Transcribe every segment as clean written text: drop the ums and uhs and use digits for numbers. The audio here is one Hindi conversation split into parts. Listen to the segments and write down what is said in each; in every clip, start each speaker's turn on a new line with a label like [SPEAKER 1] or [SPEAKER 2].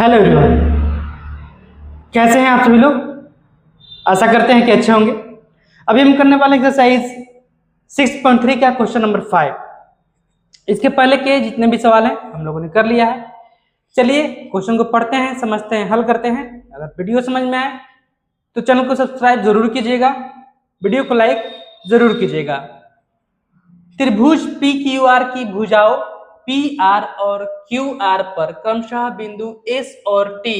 [SPEAKER 1] हेलो एवरीवन, कैसे हैं आप सभी लोग। आशा करते हैं कि अच्छे होंगे। अभी हम करने वाले एक्सरसाइज 6.3 का क्वेश्चन नंबर 5। इसके पहले के जितने भी सवाल हैं हम लोगों ने कर लिया है। चलिए क्वेश्चन को पढ़ते हैं, समझते हैं, हल करते हैं। अगर वीडियो समझ में आए तो चैनल को सब्सक्राइब जरूर कीजिएगा, वीडियो को लाइक जरूर कीजिएगा। त्रिभुज पी क्यू आर की भुजाओं पी आर और क्यू आर पर क्रमशः बिंदु एस और टी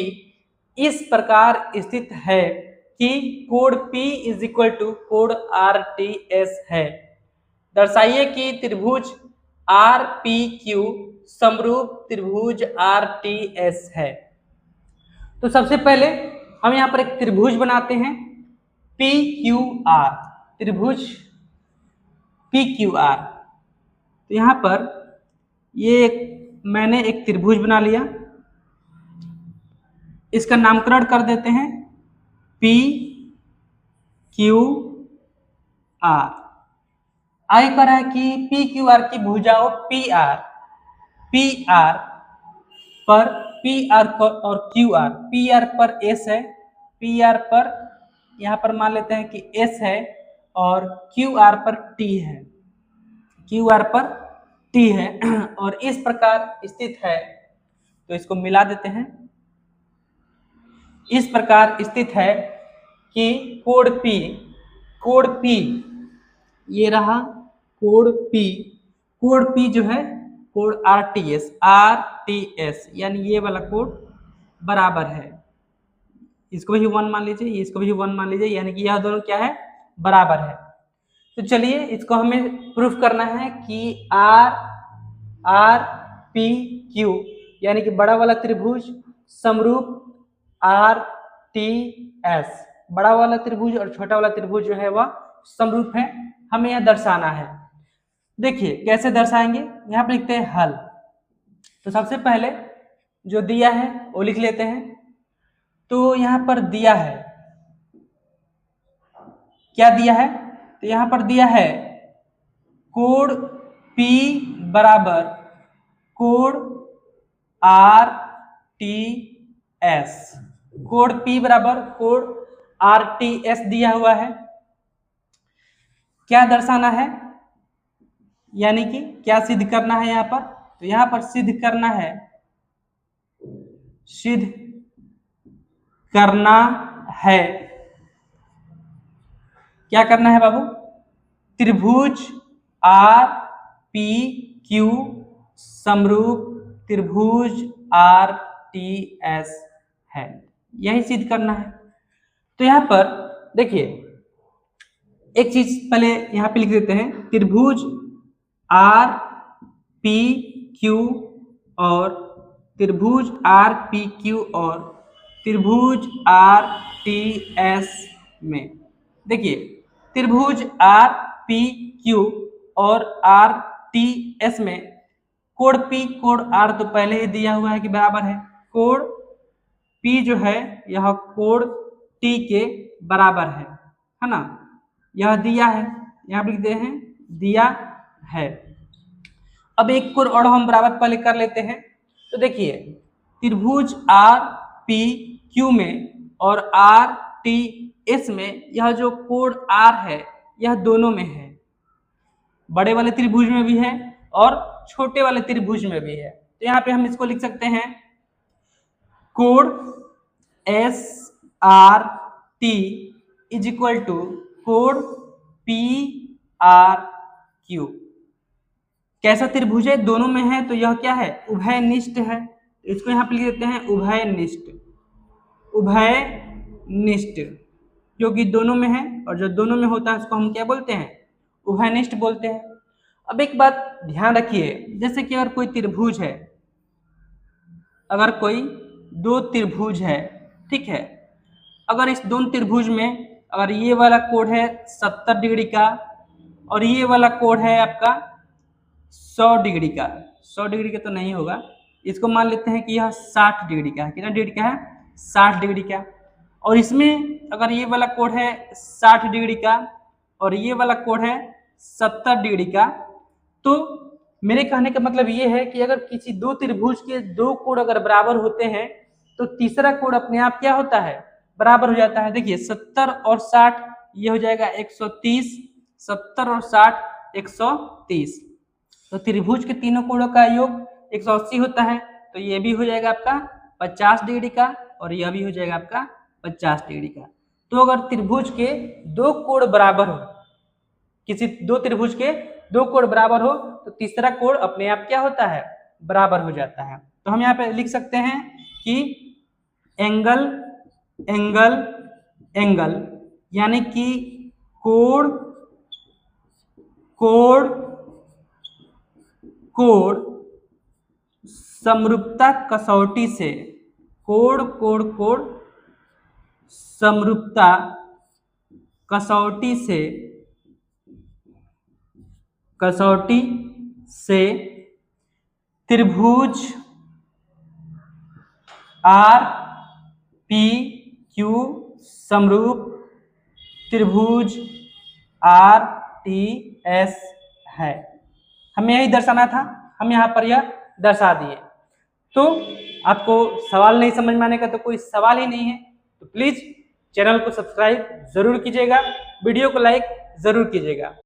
[SPEAKER 1] इस प्रकार स्थित है कि कोण P इज इक्वल टू कोण आर टी एस है। दर्शाइए कि त्रिभुज आर पी क्यू समरूप त्रिभुज आर टी एस है। तो सबसे पहले हम यहाँ पर एक त्रिभुज बनाते हैं पी क्यू आर, त्रिभुज पी क्यू आर। तो यहाँ पर मैंने एक त्रिभुज बना लिया, इसका नामकरण कर देते हैं पी क्यू आर। आगे कह रहा है कि पी क्यू आर की भुजाओं पी आर पर पी आर और क्यू आर, पी आर पर एस है, पी आर पर यहाँ पर मान लेते हैं कि एस है और क्यू आर पर टी है, क्यू आर पर टी है और इस प्रकार स्थित है। तो इसको मिला देते हैं। इस प्रकार स्थित है कि कोण P ये रहा कोण P जो है कोण आरटीएस यानी ये वाला कोण बराबर है, इसको भी 1 मान लीजिए, इसको भी 1 मान लीजिए, यानी कि यह दोनों क्या है, बराबर है। तो चलिए इसको हमें प्रूफ करना है कि आर पी क्यू यानी कि बड़ा वाला त्रिभुज समरूप आर टी एस, बड़ा वाला त्रिभुज और छोटा वाला त्रिभुज जो है वह समरूप है, हमें यह दर्शाना है। देखिए कैसे दर्शाएंगे, यहाँ पर लिखते हैं हल। तो सबसे पहले जो दिया है वो लिख लेते हैं। तो यहाँ पर दिया है, क्या दिया है, तो यहाँ पर दिया है कोण P बराबर कोण आर टी एस, कोण P बराबर कोण आर टी एस दिया हुआ है। क्या दर्शाना है, यानी कि क्या सिद्ध करना है यहाँ पर, तो यहाँ पर सिद्ध करना है क्या करना है बाबू, त्रिभुज आर पी क्यू समरूप त्रिभुज आर टी एस है, यही सिद्ध करना है। तो यहाँ पर देखिए एक चीज पहले यहाँ पे लिख देते हैं, त्रिभुज आर पी क्यू और त्रिभुज आर पी क्यू और त्रिभुज आर टी एस में देखिए त्रिभुज आर पी क्यू और आर टी एस में कोण P कोण R तो पहले ही दिया हुआ है कि बराबर है, कोण P जो है यह कोण T के बराबर है ना, यह दिया है, यहाँ पे लिखते हैं दिया है। अब एक कोण और हम बराबर पहले कर लेते हैं। तो देखिए त्रिभुज आर पी क्यू में और आर टी एस में यह जो कोण R है यह दोनों में है, बड़े वाले त्रिभुज में भी है और छोटे वाले त्रिभुज में भी है। तो यहाँ पे हम इसको लिख सकते हैं कोण S R T is equal to कोण पी आर क्यू। कैसा त्रिभुज है, दोनों में है, तो यह क्या है, उभयनिष्ठ है। इसको यहाँ पे लिख देते हैं उभयनिष्ठ, क्योंकि दोनों में है और जो दोनों में होता है उसको हम क्या बोलते हैं, उभयनिष्ठ बोलते हैं। अब एक बात ध्यान रखिए, जैसे कि अगर कोई त्रिभुज है, अगर कोई दो त्रिभुज है, ठीक है, अगर इस दोनों त्रिभुज में अगर ये वाला कोण है 70 डिग्री का और ये वाला कोण है आपका 100 डिग्री का, 100 डिग्री का तो नहीं होगा, इसको मान लेते हैं कि यह 60 डिग्री का है, कितना डिग्री का है, 60 डिग्री का। और इसमें अगर ये वाला कोण है 60 डिग्री का और ये वाला कोण है 70 डिग्री का, तो मेरे कहने का मतलब ये है कि अगर किसी दो त्रिभुज के दो कोण अगर बराबर होते हैं तो तीसरा कोण अपने आप क्या होता है, बराबर हो जाता है। देखिए 70 और 60 ये हो जाएगा 130, 70 और 60 130। तो त्रिभुज के तीनों कोणों का योग 180 होता है, तो ये भी हो जाएगा आपका 50 डिग्री का और यह भी हो जाएगा आपका 50 डिग्री का। तो अगर त्रिभुज के दो कोण बराबर हो, किसी दो त्रिभुज के दो कोण बराबर हो, तो तीसरा कोण अपने आप क्या होता है, बराबर हो जाता है। तो हम यहाँ पे लिख सकते हैं कि एंगल एंगल एंगल, यानी कि कोण कोण कोण समरूपता कसौटी से, कोण कोण कोण समरूपता कसौटी से त्रिभुज आर पी क्यू समरूप त्रिभुज आर टी एस है। हमें यही दर्शाना था, हम यहाँ पर यह दर्शा दिए। तो आपको सवाल नहीं समझ में आने का तो कोई सवाल ही नहीं है, तो प्लीज चैनल को सब्सक्राइब जरूर कीजिएगा, वीडियो को लाइक जरूर कीजिएगा।